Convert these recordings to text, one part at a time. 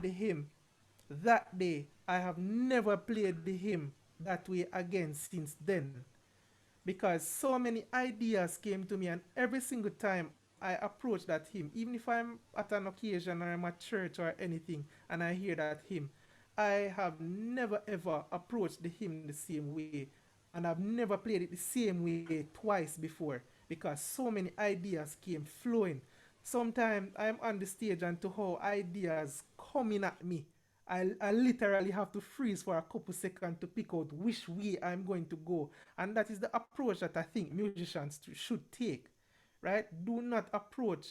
the hymn that day, I have never played the hymn that way again since then. Because so many ideas came to me, and every single time I approach that hymn, even if I'm at an occasion or I'm at church or anything and I hear that hymn, I have never ever approached the hymn the same way, and I've never played it the same way twice before, because so many ideas came flowing. Sometimes I'm on the stage, and to how ideas coming at me, I literally have to freeze for a couple seconds to pick out which way I'm going to go. And that is the approach that I think musicians should take, right? Do not approach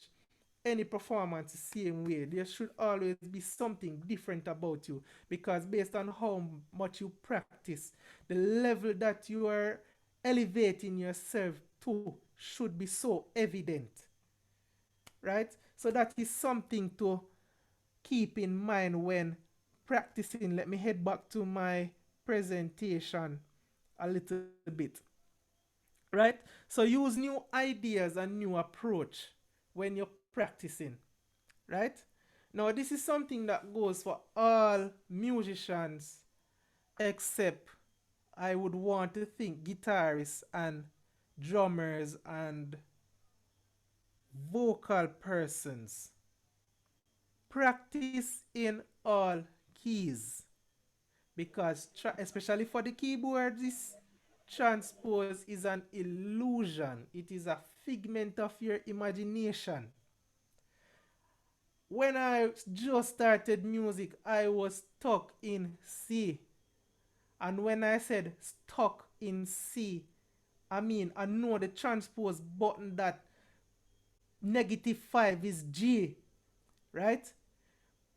any performance the same way. There should always be something different about you, because based on how much you practice, the level that you are elevating yourself to should be so evident, right? So that is something to keep in mind when practicing. Let me head back to my presentation a little bit, right? So use new ideas and new approach when you're practicing, right? Now, this is something that goes for all musicians, except I would want to think guitarists and drummers and vocal persons. Practice in all keys, because especially for the keyboard, this transpose is an illusion. It is a figment of your imagination. When I just started music, I was stuck in C. And when I said stuck in C, I mean I know the transpose button that -5 is G, right?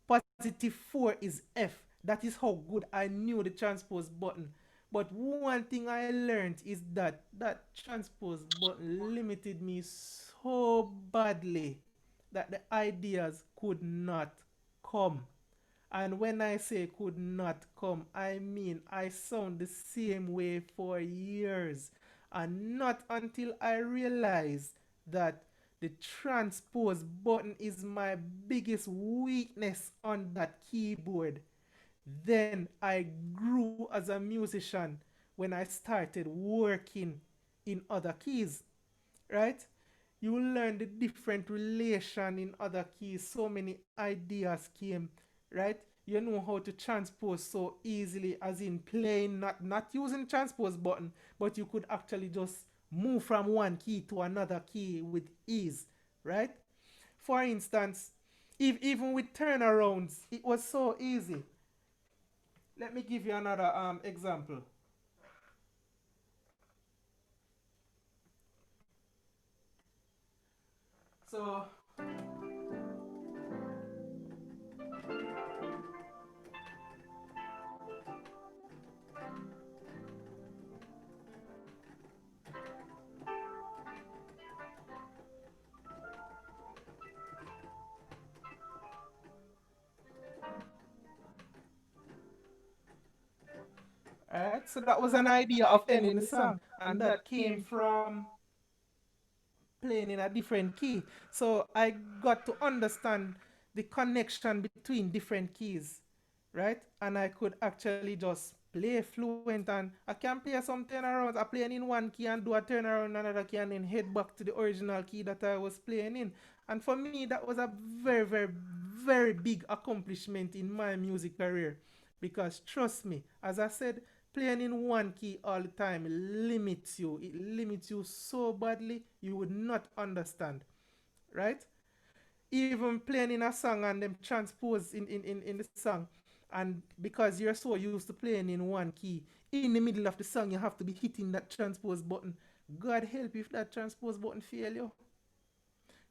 +4 is F. That is how good I knew the transpose button. But one thing I learned is that that transpose button limited me so badly that the ideas could not come. And when I say could not come, I mean I sound the same way for years. And not until I realized that the transpose button is my biggest weakness on that keyboard, then I grew as a musician when I started working in other keys, right? You learn the different relation in other keys. So many ideas came, right? You know how to transpose so easily, as in playing, not using transpose button, but you could actually just move from one key to another key with ease, right? For instance, if even with turnarounds, it was so easy. Let me give you another example. So, alright, so that was an idea of ending the song, and that came from playing in a different key. So I got to understand the connection between different keys, right? And I could actually just play fluent, and I can play some turnarounds. I play in one key and do a turnaround in another key and then head back to the original key that I was playing in. And for me, that was a very, very, very big accomplishment in my music career. Because trust me, as I said, playing in one key all the time limits you. It limits you so badly you would not understand, right? Even playing in a song and them transpose in the song, and because you're so used to playing in one key, in the middle of the song you have to be hitting that transpose button. God help if that transpose button fail you.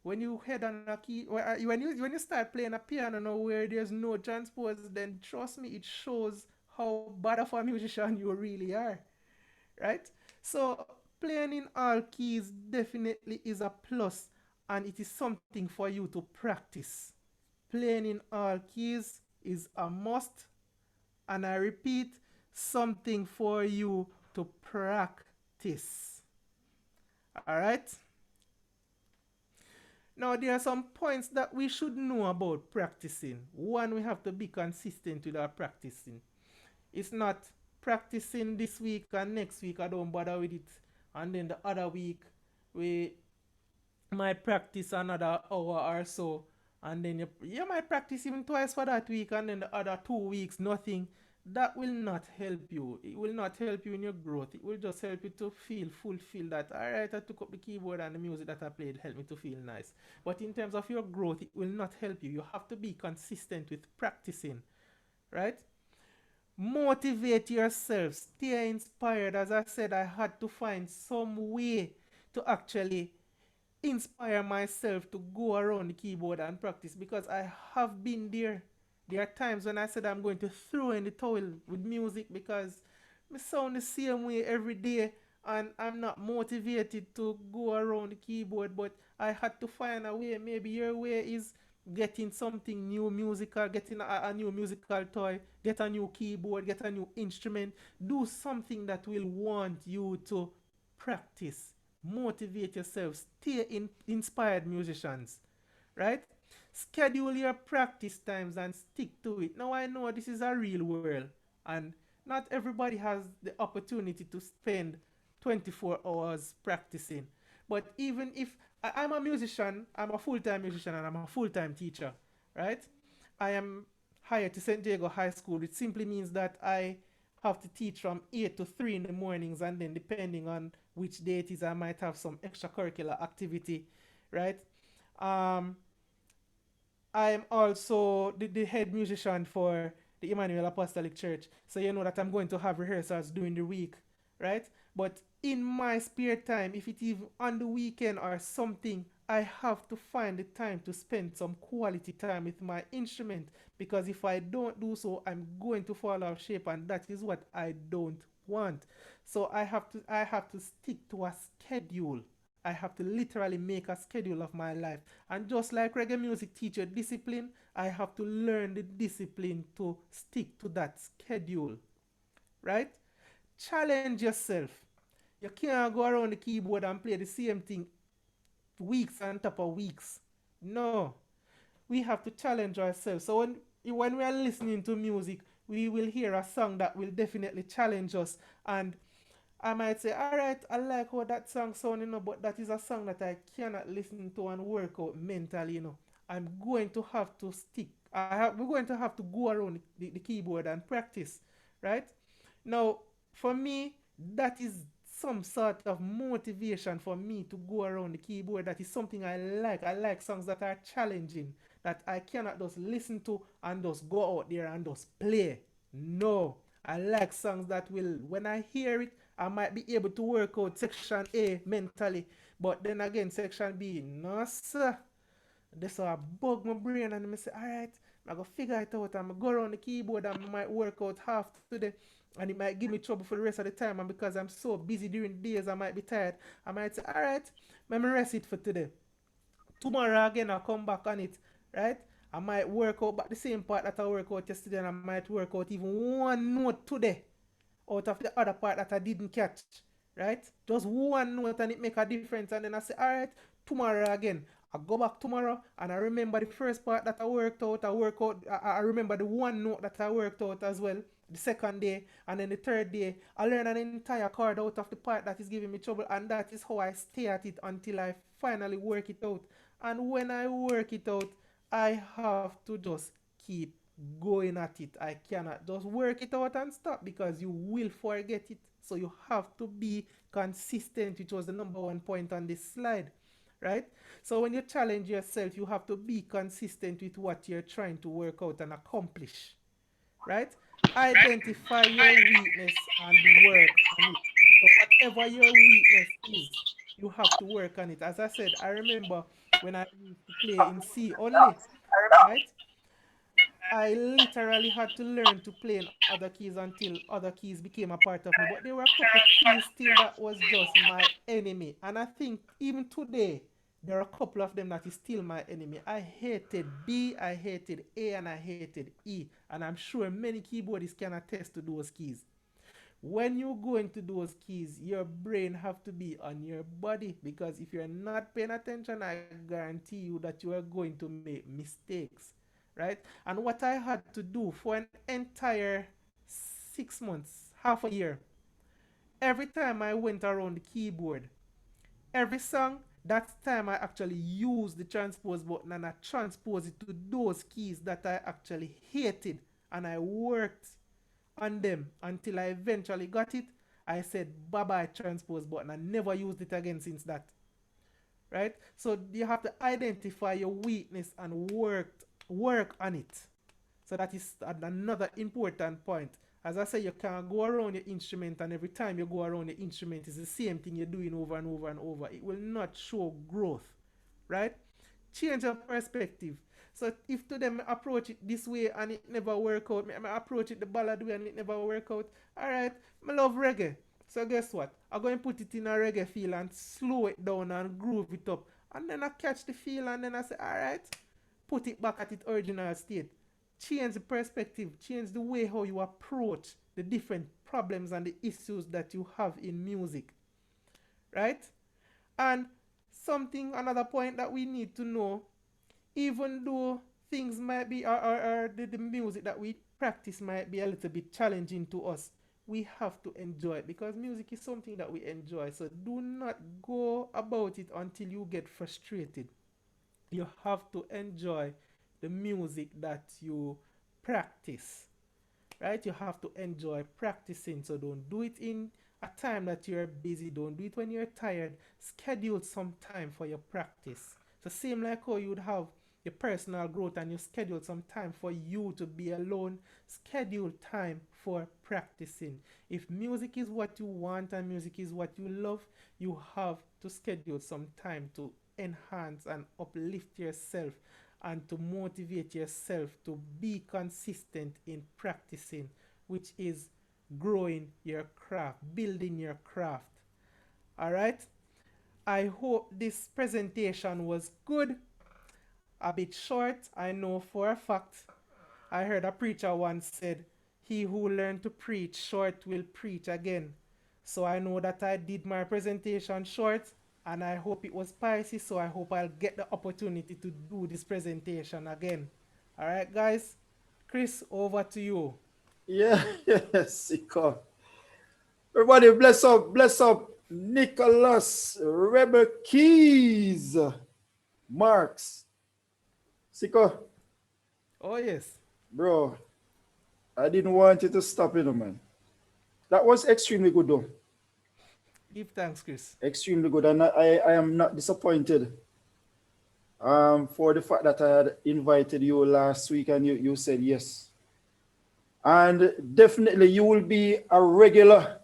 When you head on a key, when you start playing a piano now where there's no transpose, then trust me, it shows how bad of a musician you really are, right? So playing in all keys definitely is a plus, and it is something for you to practice. Playing in all keys is a must, and I repeat, something for you to practice. All right. Now, there are some points that we should know about practicing. One, we have to be consistent with our practicing. It's not practicing this week and next week I don't bother with it, and then the other week we might practice another hour or so, and then you might practice even twice for that week, and then the other 2 weeks nothing. That will not help you. It will not help you in your growth. It will just help you to feel fulfilled that all right, I took up the keyboard and the music that I played helped me to feel nice. But in terms of your growth, it will not help you. You have to be consistent with practicing, right? Motivate yourself, stay inspired. As I said, I had to find some way to actually inspire myself to go around the keyboard and practice, because I have been there. There are times when I said I'm going to throw in the towel with music because I sound the same way every day and I'm not motivated to go around the keyboard. But I had to find a way. Maybe your way is getting something new musical, getting a new musical toy, get a new keyboard, get a new instrument, do something that will want you to practice, motivate yourself, stay inspired musicians, right? Schedule your practice times and stick to it. Now I know this is a real world and not everybody has the opportunity to spend 24 hours practicing. But even if I'm a musician, I'm a full-time musician and I'm a full-time teacher, right? I am hired to St. Diego High School, which simply means that I have to teach from 8 to 3 in the mornings, and then depending on which day it is, I might have some extracurricular activity, right? Um, I'm also the head musician for the Emmanuel Apostolic Church. So you know that I'm going to have rehearsals during the week, right? But in my spare time, if it is on the weekend or something, I have to find the time to spend some quality time with my instrument, because if I don't do so, I'm going to fall out of shape, and that is what I don't want. So I have to stick to a schedule. I have to literally make a schedule of my life. And just like reggae music teach you discipline, I have to learn the discipline to stick to that schedule, right? Challenge yourself. You can't go around the keyboard and play the same thing weeks on top of weeks. No, we have to challenge ourselves. So when we are listening to music, we will hear a song that will definitely challenge us, and I might say, all right, I like how that song sound, but that is a song that I cannot listen to and work out mentally. I'm going to have to stick. We're going to have to go around the keyboard and practice, right? Now, for me, that is some sort of motivation for me to go around the keyboard. That is something I like. I like songs that are challenging, that I cannot just listen to and just go out there and just play. No, I like songs that will, when I hear it, I might be able to work out section A mentally, but then again, section B, no sir. This a bug my brain, and I say, alright, I go figure it out. I'm go around the keyboard and I might work out half today, and it might give me trouble for the rest of the time. And because I'm so busy during the days, I might be tired. I might say, alright, let me rest it for today. Tomorrow again, I'll come back on it, right? I might work out but the same part that I work out yesterday, and I might work out even one note today out of the other part that I didn't catch, right? Just one note and it make a difference. And then I say, all right, tomorrow again. I go back tomorrow and I remember the first part that I worked out. I remember the one note that I worked out as well. The second day, and then the third day, I learn an entire chord out of the part that is giving me trouble, and that is how I stay at it until I finally work it out. And when I work it out, I have to just keep going at it. I cannot just work it out and stop, because you will forget it. So you have to be consistent, which was the number one point on this slide, right? So when you challenge yourself, you have to be consistent with what you're trying to work out and accomplish, right? Identify your weakness and work on it. So whatever your weakness is, you have to work on it. As I said, I remember when I used to play in C only, right? I literally had to learn to play in other keys until other keys became a part of me. But there were a couple keys still that was just my enemy. And I think even today, there are a couple of them that is still my enemy. I hated B, I hated A, and I hated E. And I'm sure many keyboardists can attest to those keys. when you go into those keys, your brain have to be on your body, because if you're not paying attention, I guarantee you that you are going to make mistakes, right? And what I had to do for an entire 6 months, half a year, every time I went around the keyboard, every song, that time I actually used the transpose button and I transpose it to those keys that I actually hated, and I worked on them until I eventually got it. I said bye bye transpose button and never used it again since that. Right? So you have to identify your weakness and work on it. So that is another important point. As I say, you can't go around your instrument and every time you go around your instrument it's the same thing you're doing over and over and over. It will not show growth, right? Change your perspective. So if to them approach it this way and it never work out, I approach it the ballad way and it never work out. Alright, I love reggae. So guess what? I'm going to put it in a reggae feel and slow it down and groove it up. And then I catch the feel and then I say, alright, put it back at its original state. Change the perspective, change the way how you approach the different problems and the issues that you have in music. Right? And another point that we need to know, even though things might be, or the music that we practice might be a little bit challenging to us, we have to enjoy it because music is something that we enjoy. So do not go about it until you get frustrated. You have to enjoy the music that you practice, right? You have to enjoy practicing. So don't do it in a time that you're busy. Don't do it when you're tired. Schedule some time for your practice. So same like how you would have your personal growth and you schedule some time for you to be alone, schedule time for practicing. If music is what you want and music is what you love, you have to schedule some time to enhance and uplift yourself and to motivate yourself to be consistent in practicing, which is growing your craft, building your craft. All right? I hope this presentation was good. A bit short, I know for a fact. I heard a preacher once said, "He who learned to preach short will preach again." So I know that I did my presentation short and I hope it was spicy, so I hope I'll get the opportunity to do this presentation again. All right, guys. Chris, over to you. Yeah, yes, Sicko. Everybody, bless up, Nicholas Rebel Keyz, Marks, Sicko, Oh, yes. bro. I didn't want you to stop, man. That was extremely good, though. Give thanks, Chris. Extremely good, and I am not disappointed. For the fact that I had invited you last week and you said yes. And definitely you will be a regular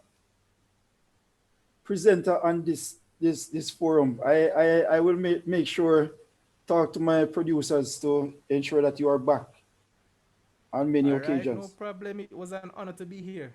presenter on this forum. I will make sure talk to my producers to ensure that you are back on many All right, no occasions. problem. It was an honor to be here.